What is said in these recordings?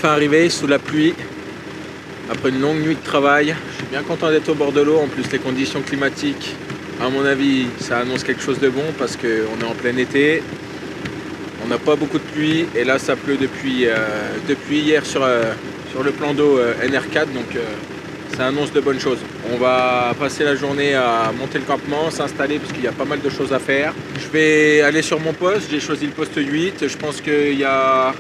enfin arrivé sous la pluie. Après une longue nuit de travail, je suis bien content d'être au bord de l'eau. En plus, les conditions climatiques, à mon avis, ça annonce quelque chose de bon parce qu'on est en plein été. On n'a pas beaucoup de pluie et là, ça pleut depuis hier sur le plan d'eau NR4. Donc, ça annonce de bonnes choses. On va passer la journée à monter le campement, s'installer parce qu'il y a pas mal de choses à faire. Je vais aller sur mon poste. J'ai choisi le poste 8. Je pense qu'il y a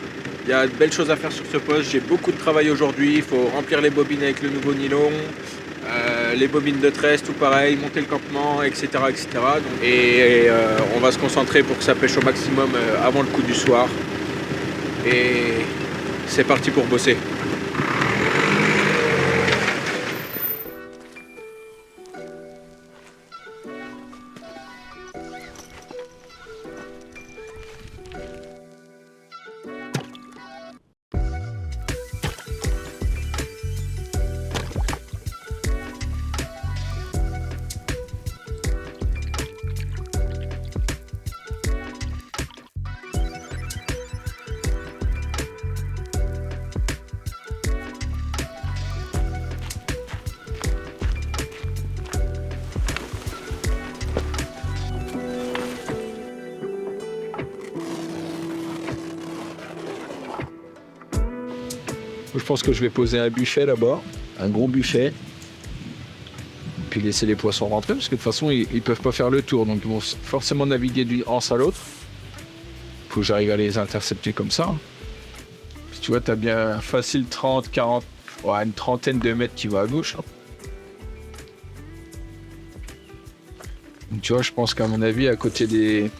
de belles choses à faire sur ce poste. J'ai beaucoup de travail aujourd'hui. Il faut remplir les bobines avec le nouveau nylon, les bobines de tresse, tout pareil, monter le campement, etc. etc. On va se concentrer pour que ça pêche au maximum avant le coup du soir. Et c'est parti pour bosser. Je pense que je vais poser un buffet là-bas, un gros buffet, puis laisser les poissons rentrer, parce que de toute façon, ils peuvent pas faire le tour, donc ils vont forcément naviguer d'une anse à l'autre. Faut que j'arrive à les intercepter comme ça. Puis tu vois, tu as bien facile 30, 40, ouais, une trentaine de mètres qui va à gauche. Donc, tu vois, je pense qu'à mon avis, à côté des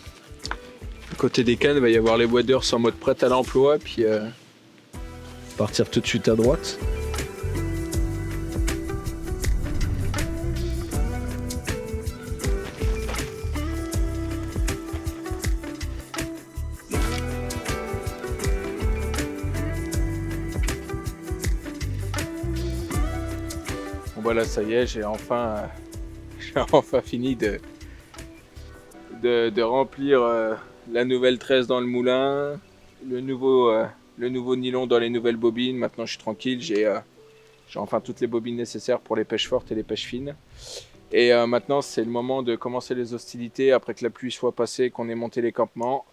cannes, il va y avoir les waders en mode prêt à l'emploi, puis partir tout de suite à droite. Bon voilà, ça y est, j'ai enfin fini de remplir la nouvelle tresse dans le moulin, le nouveau nylon dans les nouvelles bobines. Maintenant, je suis tranquille. J'ai enfin toutes les bobines nécessaires pour les pêches fortes et les pêches fines. Et maintenant, c'est le moment de commencer les hostilités. Après que la pluie soit passée, qu'on ait monté les campements,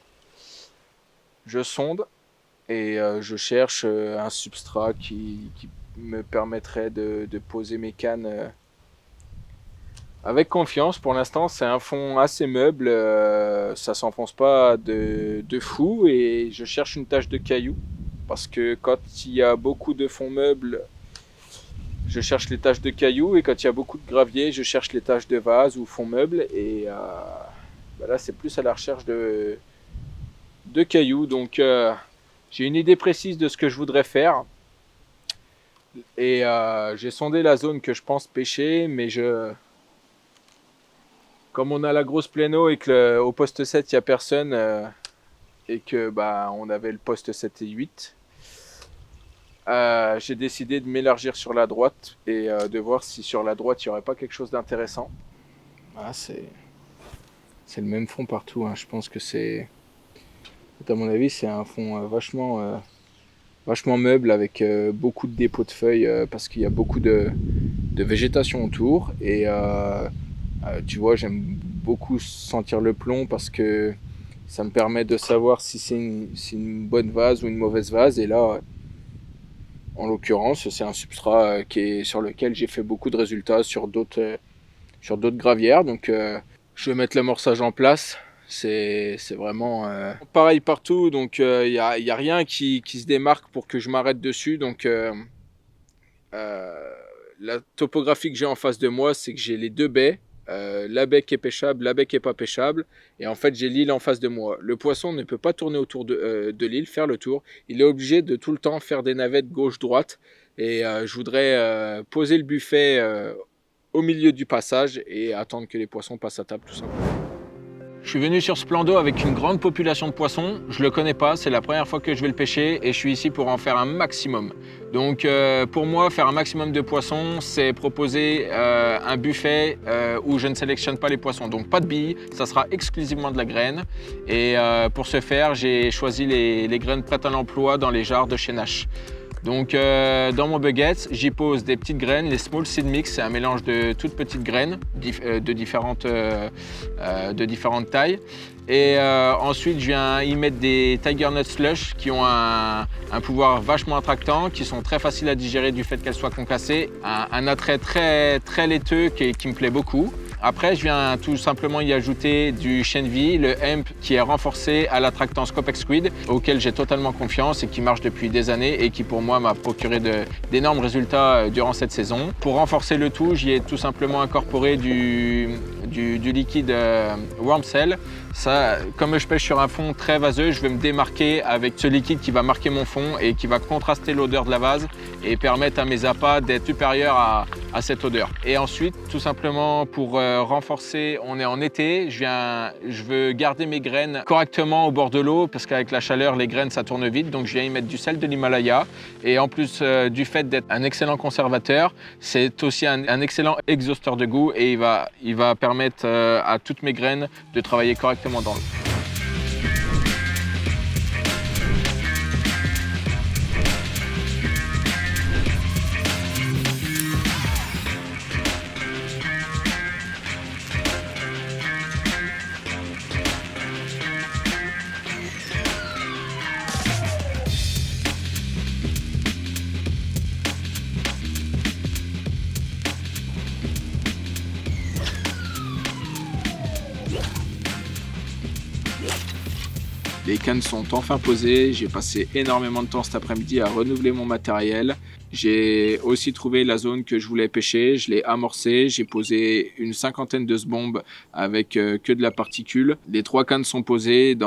je sonde et je cherche un substrat qui me permettrait de poser mes cannes avec confiance. Pour l'instant, c'est un fond assez meuble, ça s'enfonce pas de fou et je cherche une tache de cailloux parce que quand il y a beaucoup de fonds meubles, je cherche les taches de cailloux et quand il y a beaucoup de gravier, je cherche les taches de vase ou fonds meubles et là, c'est plus à la recherche de cailloux. Donc, j'ai une idée précise de ce que je voudrais faire et j'ai sondé la zone que je pense pêcher, mais comme on a la grosse pléno et qu'au poste 7 il n'y a personne et que on avait le poste 7 et 8, j'ai décidé de m'élargir sur la droite et de voir si sur la droite il n'y aurait pas quelque chose d'intéressant. C'est le même fond partout, hein. Je pense que à mon avis, c'est un fond vachement meuble avec beaucoup de dépôts de feuilles parce qu'il y a beaucoup de végétation autour et tu vois, j'aime beaucoup sentir le plomb parce que ça me permet de savoir si c'est une bonne vase ou une mauvaise vase. Et là, en l'occurrence, c'est un substrat sur lequel j'ai fait beaucoup de résultats sur d'autres gravières. Donc, je vais mettre l'amorçage en place. C'est vraiment pareil partout. Donc, il n'y a rien qui se démarque pour que je m'arrête dessus. Donc, la topographie que j'ai en face de moi, c'est que j'ai les deux baies. La baie qui est pêchable, la baie qui est pas pêchable, et en fait j'ai l'île en face de moi. Le poisson ne peut pas tourner autour de l'île, faire le tour. Il est obligé de tout le temps faire des navettes gauche-droite, et je voudrais poser le buffet au milieu du passage et attendre que les poissons passent à table tout simplement. Je suis venu sur ce plan d'eau avec une grande population de poissons. Je le connais pas, c'est la première fois que je vais le pêcher et je suis ici pour en faire un maximum. Donc pour moi, faire un maximum de poissons, c'est proposer un buffet où je ne sélectionne pas les poissons. Donc pas de billes, ça sera exclusivement de la graine. Et pour ce faire, j'ai choisi les graines prêtes à l'emploi dans les jarres de chez Nash. Donc dans mon bucket, j'y pose des petites graines, les small seed mix, c'est un mélange de toutes petites graines de différentes tailles. Et ensuite, je viens y mettre des Tiger Nut Slush qui ont un pouvoir vachement attractant, qui sont très faciles à digérer du fait qu'elles soient concassées, un attrait très laiteux qui me plaît beaucoup. Après, je viens tout simplement y ajouter du Shenvi, le hemp qui est renforcé à l'attractant Scopex Squid, auquel j'ai totalement confiance et qui marche depuis des années et qui pour moi m'a procuré d'énormes résultats durant cette saison. Pour renforcer le tout, j'y ai tout simplement incorporé du liquide Wormcell. Ça, comme je pêche sur un fond très vaseux, je vais me démarquer avec ce liquide qui va marquer mon fond et qui va contraster l'odeur de la vase et permettre à mes appâts d'être supérieurs à cette odeur. Et ensuite, tout simplement pour renforcer, on est en été, je veux garder mes graines correctement au bord de l'eau parce qu'avec la chaleur, les graines ça tourne vite. Donc je viens y mettre du sel de l'Himalaya et en plus du fait d'être un excellent conservateur, c'est aussi un excellent exhausteur de goût et il va permettre à toutes mes graines de travailler correctement dans l'eau. Les cannes sont enfin posées, j'ai passé énormément de temps cet après-midi à renouveler mon matériel. J'ai aussi trouvé la zone que je voulais pêcher, je l'ai amorcée, j'ai posé une 50aine de sbombes avec que de la particule. Les 3 cannes sont posées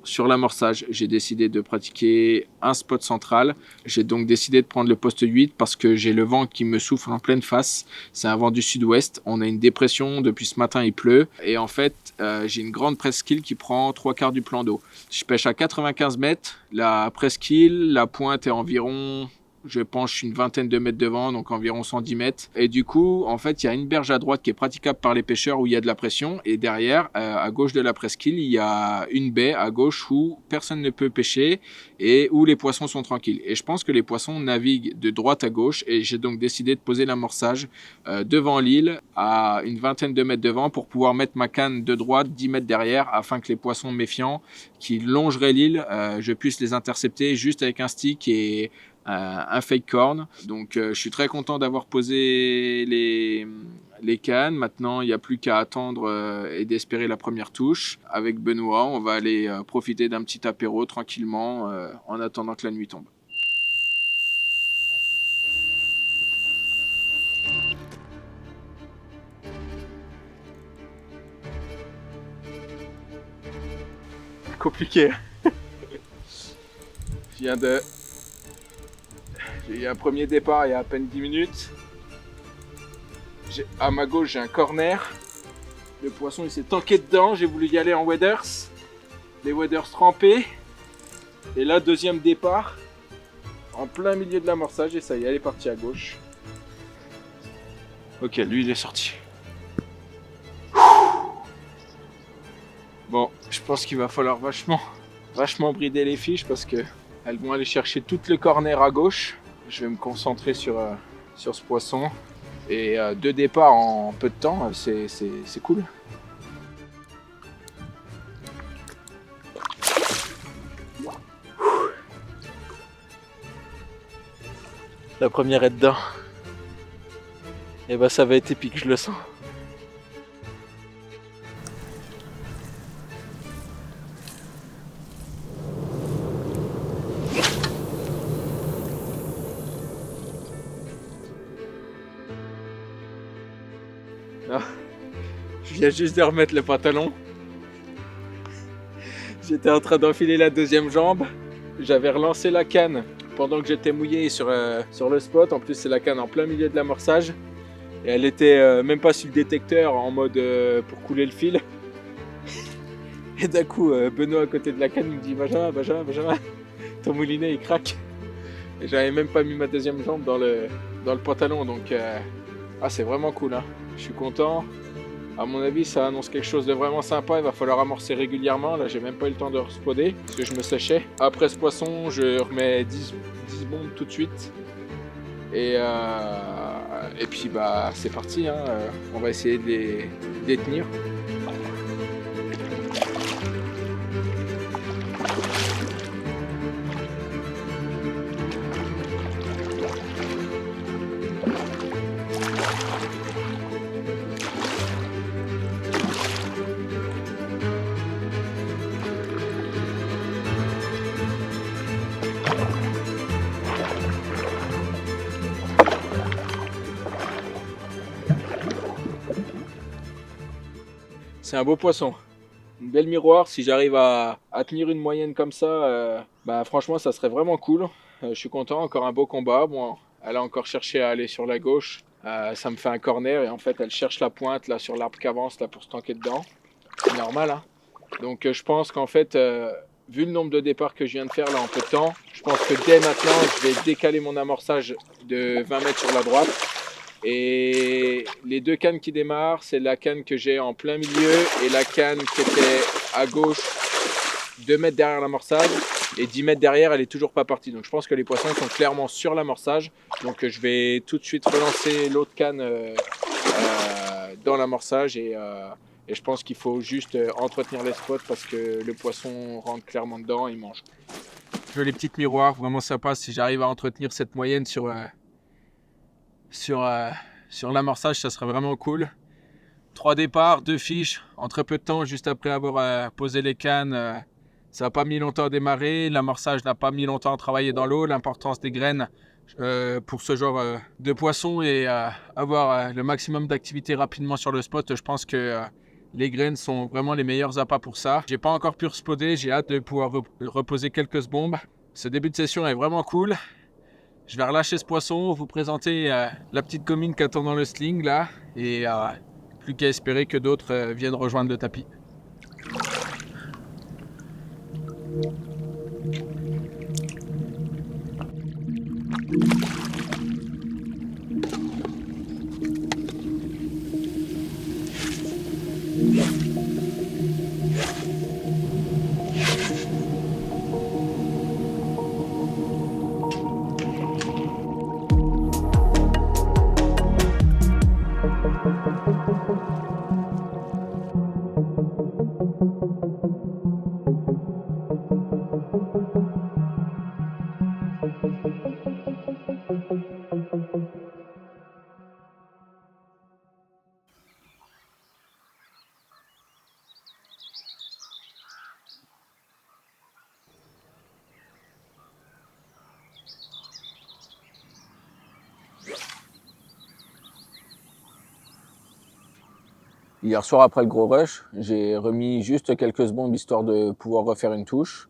sur l'amorçage. J'ai décidé de pratiquer un spot central. J'ai donc décidé de prendre le poste 8 parce que j'ai le vent qui me souffle en pleine face. C'est un vent du sud-ouest. On a une dépression. Depuis ce matin, il pleut. Et en fait, j'ai une grande presqu'île qui prend 3/4 du plan d'eau. Je pêche à 95 mètres. La presqu'île, la pointe est environ... Je penche une vingtaine de mètres de vent, donc environ 110 mètres. Et du coup, en fait, il y a une berge à droite qui est praticable par les pêcheurs où il y a de la pression. Et derrière, à gauche de la presqu'île, il y a une baie à gauche où personne ne peut pêcher et où les poissons sont tranquilles. Et je pense que les poissons naviguent de droite à gauche. Et j'ai donc décidé de poser l'amorçage devant l'île à une vingtaine de mètres de vent pour pouvoir mettre ma canne de droite 10 mètres derrière afin que les poissons méfiants qui longeraient l'île, je puisse les intercepter juste avec un stick et un fake corn. Donc je suis très content d'avoir posé les cannes. Maintenant, il n'y a plus qu'à attendre et d'espérer la première touche. Avec Benoît, on va aller profiter d'un petit apéro tranquillement en attendant que la nuit tombe. Compliqué. J'ai eu un premier départ il y a à peine 10 minutes. À ma gauche, j'ai un corner. Le poisson, il s'est tanké dedans. J'ai voulu y aller en waders. Les waders trempés. Et là, deuxième départ. En plein milieu de l'amorçage. Et ça y est, elle est partie à gauche. Ok, lui, il est sorti. Bon, je pense qu'il va falloir vachement brider les fiches parce que elles vont aller chercher tout le corner à gauche. Je vais me concentrer sur ce poisson. Et 2 départs en peu de temps, c'est cool. La première est dedans. Et bah ça va être épique, je le sens. Non, je viens juste de remettre le pantalon. J'étais en train d'enfiler la deuxième jambe. J'avais relancé la canne pendant que j'étais mouillé sur le spot. En plus, c'est la canne en plein milieu de l'amorçage. Et elle était même pas sur le détecteur en mode pour couler le fil. Et d'un coup, Benoît à côté de la canne me dit Benjamin, ton moulinet il craque. Et j'avais même pas mis ma deuxième jambe dans le pantalon. Donc c'est vraiment cool, hein. Je suis content. À mon avis, ça annonce quelque chose de vraiment sympa. Il va falloir amorcer régulièrement. Là, j'ai même pas eu le temps de respawner parce que je me séchais. Après ce poisson, je remets 10 bombes tout de suite. Et puis, bah, c'est parti. Hein. On va essayer de les tenir. C'est un beau poisson, une belle miroir. Si j'arrive à tenir une moyenne comme ça, bah franchement ça serait vraiment cool. Je suis content, encore un beau combat. Bon, elle a encore cherché à aller sur la gauche, ça me fait un corner et en fait elle cherche la pointe là sur l'arbre qui avance là pour se tanker dedans. C'est normal hein. Donc je pense qu'en fait, vu le nombre de départs que je viens de faire là en peu de temps, je pense que dès maintenant je vais décaler mon amorçage de 20 mètres sur la droite. Et les deux cannes qui démarrent, c'est la canne que j'ai en plein milieu et la canne qui était à gauche 2 mètres derrière l'amorçage et 10 mètres derrière, elle est toujours pas partie. Donc je pense que les poissons sont clairement sur l'amorçage. Donc je vais tout de suite relancer l'autre canne dans l'amorçage et je pense qu'il faut juste entretenir les spots parce que le poisson rentre clairement dedans et il mange. Je veux les petites miroirs, vraiment sympa si j'arrive à entretenir cette moyenne sur l'amorçage, ça serait vraiment cool. 3 départs, 2 fiches en très peu de temps, juste après avoir posé les cannes. Ça n'a pas mis longtemps à démarrer, l'amorçage n'a pas mis longtemps à travailler dans l'eau. L'importance des graines pour ce genre de poisson et avoir le maximum d'activité rapidement sur le spot. Je pense que les graines sont vraiment les meilleurs appâts pour ça. J'ai pas encore pu respawner, j'ai hâte de pouvoir reposer quelques bombes. Ce début de session est vraiment cool. Je vais relâcher ce poisson, vous présenter la petite comine qui attend dans le sling là, et plus qu'à espérer que d'autres viennent rejoindre le tapis. Hier soir, après le gros rush, j'ai remis juste quelques bombes histoire de pouvoir refaire une touche.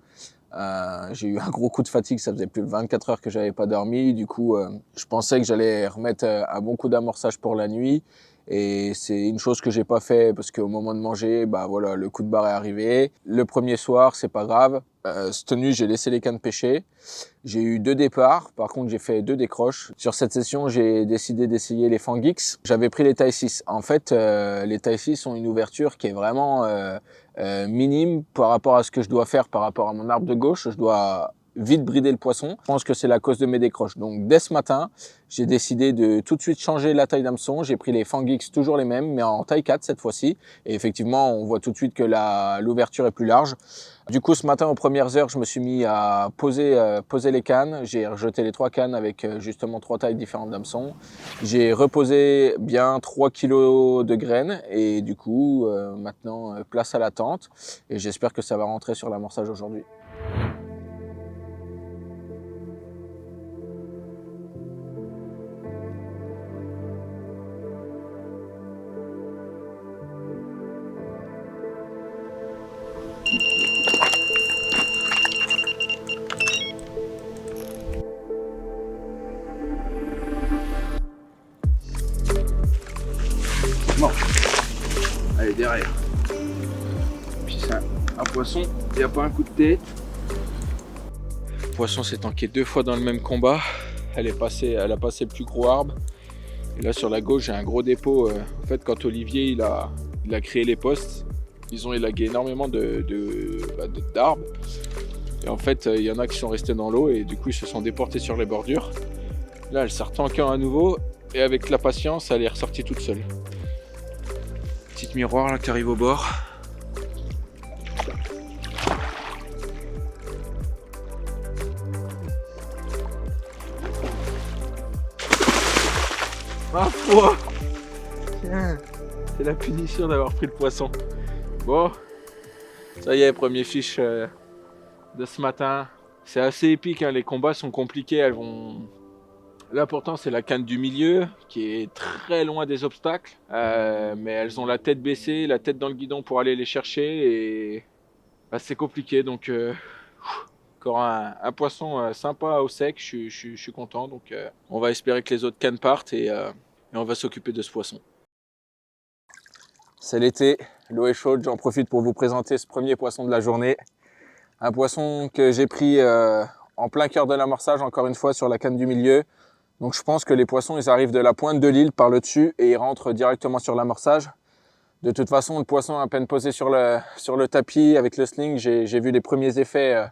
J'ai eu un gros coup de fatigue, ça faisait plus de 24 heures que j'avais pas dormi. Du coup, je pensais que j'allais remettre un bon coup d'amorçage pour la nuit. Et c'est une chose que j'ai pas fait parce qu'au moment de manger, bah voilà, le coup de barre est arrivé. Le premier soir, c'est pas grave. Cette nuit, j'ai laissé les cannes pêcher. J'ai eu 2 départs. Par contre, j'ai fait 2 décroches. Sur cette session, j'ai décidé d'essayer les Fangix. J'avais pris les tailles 6. En fait, les tailles 6 ont une ouverture qui est vraiment minime par rapport à ce que je dois faire par rapport à mon arbre de gauche. Je dois vite brider le poisson. Je pense que c'est la cause de mes décroches. Donc dès ce matin, j'ai décidé de tout de suite changer la taille d'hameçon. J'ai pris les Fangix, toujours les mêmes, mais en taille 4 cette fois-ci. Et effectivement, on voit tout de suite que l'ouverture est plus large. Du coup, ce matin, aux premières heures, je me suis mis à poser les cannes. J'ai rejeté les 3 cannes avec justement 3 tailles différentes d'hameçon. J'ai reposé bien 3 kilos de graines. Et du coup, maintenant, place à l'attente. Et j'espère que ça va rentrer sur l'amorçage aujourd'hui. Bon, allez derrière. Puis c'est un poisson, il n'y a pas un coup de tête. Le poisson s'est tanké 2 fois dans le même combat. Elle a passé le plus gros arbre. Et là sur la gauche, j'ai un gros dépôt. En fait, quand Olivier il a il a créé les postes. Ils ont élagué énormément d'arbres. Et en fait, il y en a qui sont restés dans l'eau et du coup, ils se sont déportés sur les bordures. Là, elle s'est retanquant à nouveau et avec la patience, elle est ressortie toute seule. Petite miroir là qui arrive au bord. Ma foi! Tiens, c'est la punition d'avoir pris le poisson. Bon, ça y est, premier fiche de ce matin. C'est assez épique, hein, les combats sont compliqués. L'important c'est la canne du milieu qui est très loin des obstacles, mais elles ont la tête baissée, la tête dans le guidon pour aller les chercher et bah, c'est compliqué. Donc encore un poisson sympa au sec, je suis content. Donc on va espérer que les autres cannes partent et on va s'occuper de ce poisson. C'est l'été, l'eau est chaude, j'en profite pour vous présenter ce premier poisson de la journée. Un poisson que j'ai pris en plein cœur de l'amorçage, encore une fois sur la canne du milieu. Donc je pense que les poissons ils arrivent de la pointe de l'île par le dessus et ils rentrent directement sur l'amorçage. De toute façon, le poisson à peine posé sur le tapis avec le sling, j'ai vu les premiers effets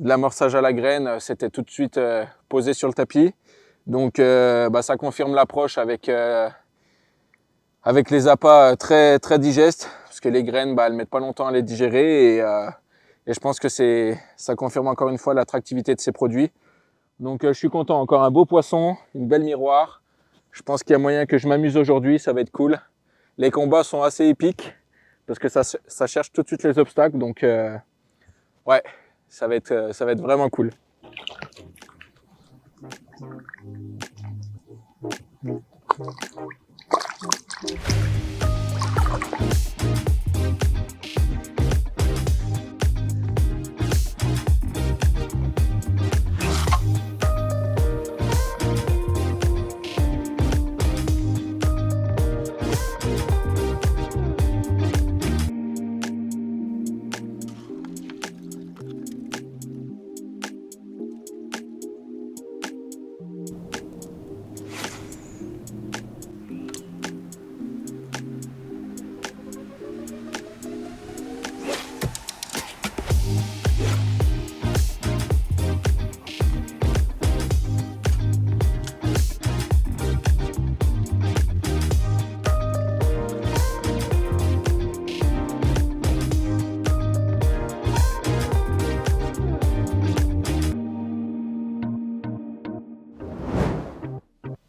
de l'amorçage à la graine, c'était tout de suite posé sur le tapis. Donc ça confirme l'approche avec les appâts très, très digestes, parce que les graines, elles mettent pas longtemps à les digérer et je pense que ça confirme encore une fois l'attractivité de ces produits. Donc je suis content, encore un beau poisson, une belle miroir. Je pense qu'il y a moyen que je m'amuse aujourd'hui, ça va être cool. Les combats sont assez épiques, parce que ça cherche tout de suite les obstacles, donc ouais, ça va être vraiment cool.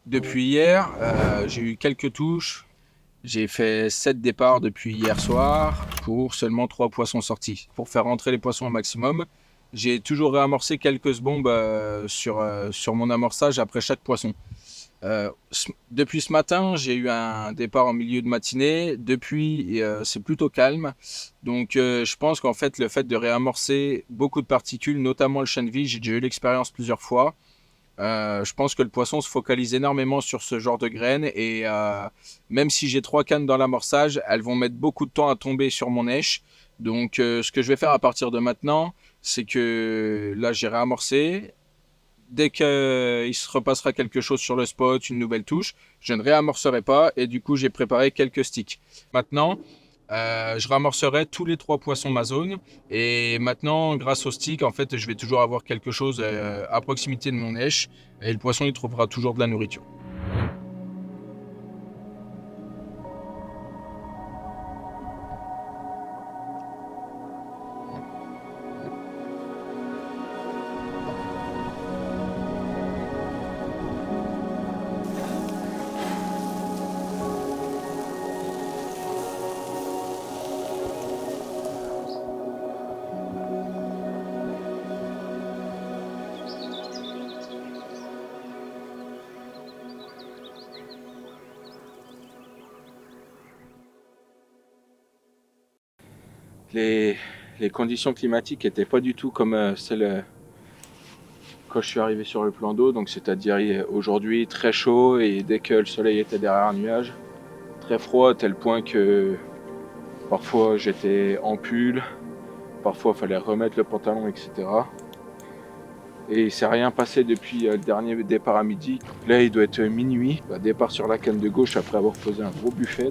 Depuis hier, j'ai eu quelques touches. J'ai fait 7 départs depuis hier soir pour seulement 3 poissons sortis. Pour faire rentrer les poissons au maximum, j'ai toujours réamorcé quelques bombes sur mon amorçage après chaque poisson. Depuis ce matin, j'ai eu un départ en milieu de matinée. Depuis, c'est plutôt calme. Donc, je pense qu'en fait, le fait de réamorcer beaucoup de particules, notamment le chènevis, j'ai déjà eu l'expérience plusieurs fois. Je pense que le poisson se focalise énormément sur ce genre de graines et même si j'ai 3 cannes dans l'amorçage, elles vont mettre beaucoup de temps à tomber sur mon èche. Donc ce que je vais faire à partir de maintenant, c'est que là j'ai réamorcé. Dès qu'il se repassera quelque chose sur le spot, une nouvelle touche, je ne réamorcerai pas et du coup j'ai préparé quelques sticks. Maintenant, je ramorcerai tous les 3 poissons ma zone et maintenant grâce au stick en fait je vais toujours avoir quelque chose à proximité de mon èche et le poisson il trouvera toujours de la nourriture. Les conditions climatiques n'étaient pas du tout comme celles quand je suis arrivé sur le plan d'eau, donc c'est-à-dire aujourd'hui très chaud et dès que le soleil était derrière un nuage, très froid à tel point que parfois j'étais en pull, parfois il fallait remettre le pantalon, etc. Et il ne s'est rien passé depuis le dernier départ à midi. Là il doit être minuit, départ sur la canne de gauche après avoir posé un gros buffet.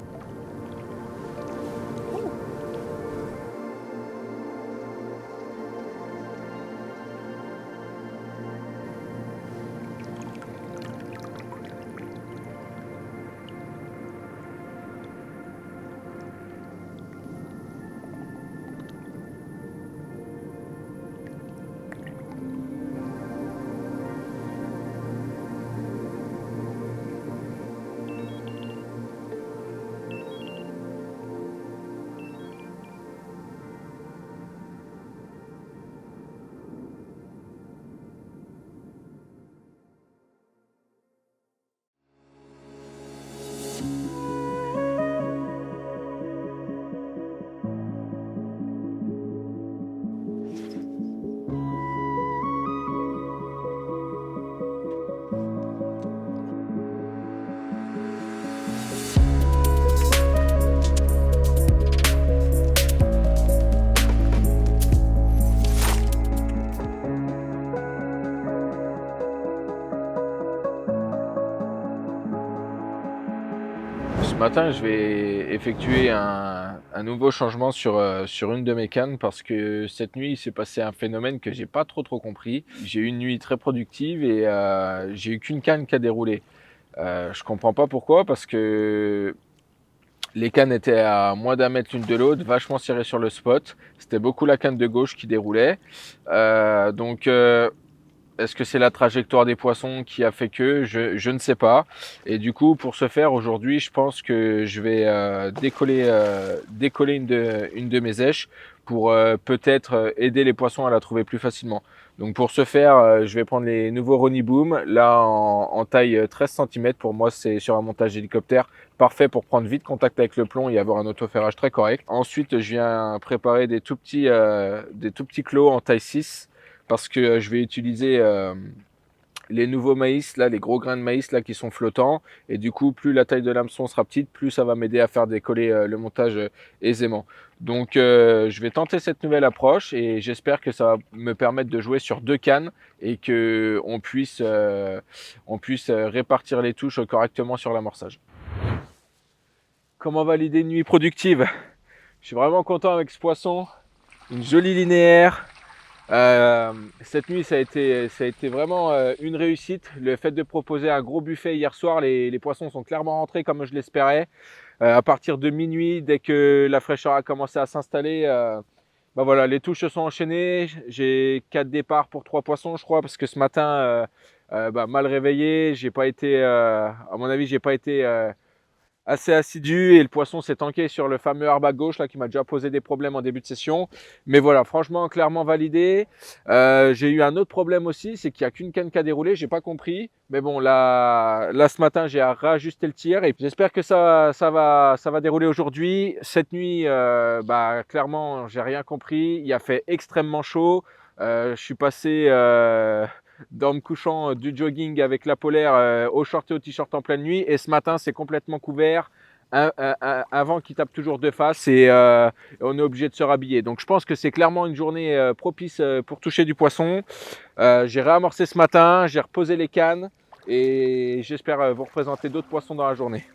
matin, je vais effectuer un nouveau changement sur une de mes cannes parce que cette nuit, il s'est passé un phénomène que j'ai pas trop compris. J'ai eu une nuit très productive et j'ai eu qu'une canne qui a déroulé. Je comprends pas pourquoi parce que les cannes étaient à moins d'un mètre l'une de l'autre, vachement serrées sur le spot. C'était beaucoup la canne de gauche qui déroulait. Donc est-ce que c'est la trajectoire des poissons qui a fait que je ne sais pas. Et du coup, pour ce faire, aujourd'hui, je pense que je vais décoller une de mes èches pour peut-être aider les poissons à la trouver plus facilement. Donc pour ce faire, je vais prendre les nouveaux Ronnie Boom, là en taille 13 cm. Pour moi, c'est sur un montage hélicoptère parfait pour prendre vite contact avec le plomb et avoir un autoferrage très correct. Ensuite, je viens préparer des tout petits clos en taille 6 parce que je vais utiliser les nouveaux maïs, là, les gros grains de maïs là, qui sont flottants. Et du coup, plus la taille de l'hameçon sera petite, plus ça va m'aider à faire décoller le montage aisément. Donc, je vais tenter cette nouvelle approche et j'espère que ça va me permettre de jouer sur deux cannes et qu'on puisse répartir les touches correctement sur l'amorçage. Comment valider une nuit productive? Je suis vraiment content avec ce poisson. Une jolie linéaire. Cette nuit, ça a été vraiment une réussite. Le fait de proposer un gros buffet hier soir, les poissons sont clairement rentrés comme je l'espérais. À partir de minuit, dès que la fraîcheur a commencé à s'installer, bah voilà, les touches se sont enchaînées. J'ai 4 départs pour 3 poissons, je crois, parce que ce matin, bah, mal réveillé, j'ai pas été, à mon avis, j'ai pas été assez assidu et le poisson s'est tanké sur le fameux arbre à gauche là qui m'a déjà posé des problèmes en début de session. Mais voilà, franchement, clairement validé. J'ai eu un autre problème aussi, c'est qu'il n'y a qu'une canne qui a déroulé, j'ai pas compris. Mais bon, là ce matin, j'ai réajusté le tir et j'espère que ça va dérouler aujourd'hui. Cette nuit, bah clairement, j'ai rien compris. Il a fait extrêmement chaud. Je suis passé en me couchant du jogging avec la polaire au short et au t-shirt en pleine nuit. Et ce matin, c'est complètement couvert. Un vent qui tape toujours de face et on est obligé de se rhabiller. Donc je pense que c'est clairement une journée propice pour toucher du poisson. J'ai réamorcé ce matin, j'ai reposé les cannes et j'espère vous représenter d'autres poissons dans la journée.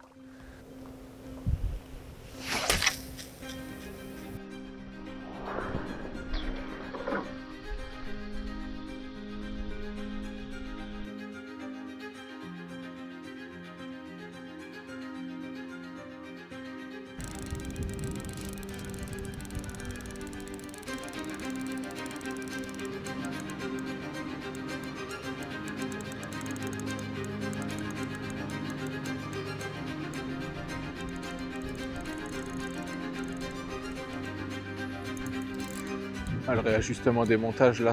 Le réajustement des montages, là,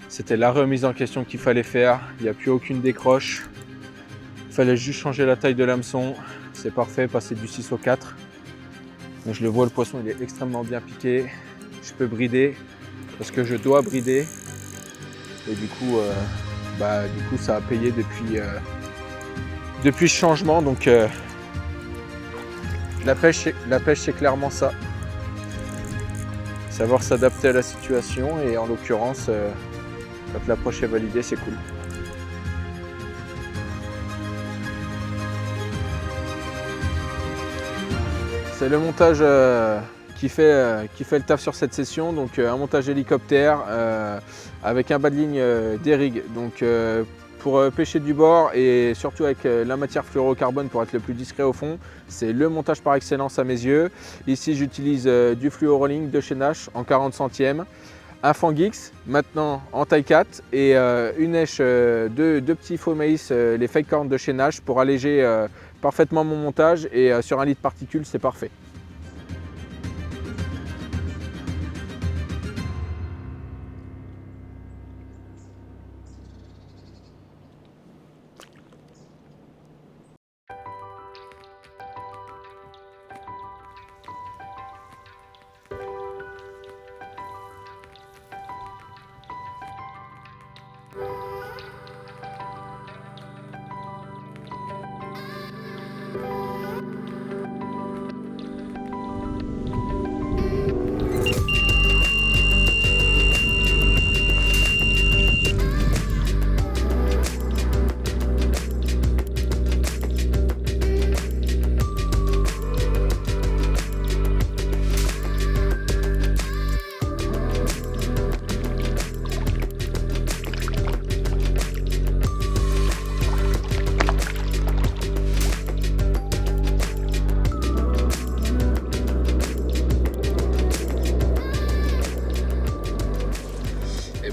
c'était la remise en question qu'il fallait faire. Il n'y a plus aucune décroche. Il fallait juste changer la taille de l'hameçon. C'est parfait, passer du 6 au 4. Donc, je le vois, le poisson, il est extrêmement bien piqué. Je peux brider parce que je dois brider. Et du coup, ça a payé depuis ce changement. Donc, la pêche, c'est clairement ça. Savoir s'adapter à la situation et en l'occurrence, quand l'approche est validée, c'est cool. C'est le montage qui fait le taf sur cette session, donc un montage hélicoptère avec un bas de ligne des rigs. Donc pour pêcher du bord et surtout avec la matière fluorocarbone pour être le plus discret au fond, c'est le montage par excellence à mes yeux. Ici j'utilise du fluorolink de chez Nash en 40 centièmes, un Fangix maintenant en taille 4 et une èche deux petits faux maïs, les fake corn de chez Nash pour alléger parfaitement mon montage et sur un lit de particules c'est parfait.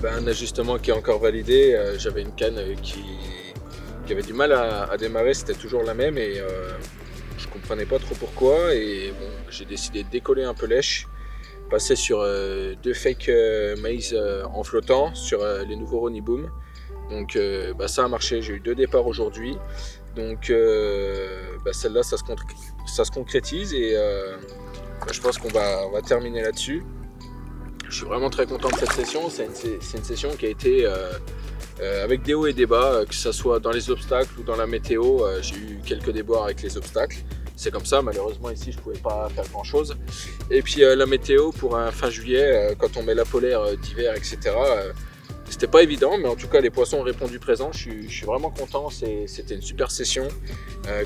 Un ajustement qui est encore validé. J'avais une canne qui avait du mal à démarrer, c'était toujours la même et je comprenais pas trop pourquoi. Et bon, j'ai décidé de décoller un peu lèche, passer sur 2 fake maze en flottant sur les nouveaux Ronnie Boom. Donc ça a marché, j'ai eu 2 départs aujourd'hui. Donc celle-là ça se concrétise et je pense qu'on va terminer là-dessus. Je suis vraiment très content de cette session. C'est une session qui a été avec des hauts et des bas, que ce soit dans les obstacles ou dans la météo. J'ai eu quelques déboires avec les obstacles. C'est comme ça, malheureusement ici je ne pouvais pas faire grand chose. Et puis la météo pour un fin juillet, quand on met la polaire d'hiver, etc. C'était pas évident, mais en tout cas les poissons ont répondu présent. Je suis vraiment content, c'était une super session.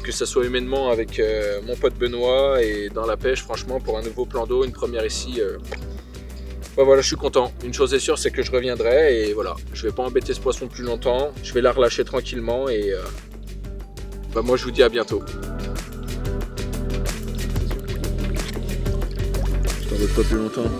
Que ce soit humainement avec mon pote Benoît et dans la pêche, franchement pour un nouveau plan d'eau, une première ici. Voilà, je suis content. Une chose est sûre, c'est que je reviendrai et voilà, je vais pas embêter ce poisson plus longtemps. Je vais la relâcher tranquillement et moi je vous dis à bientôt. Je t'embête pas plus longtemps.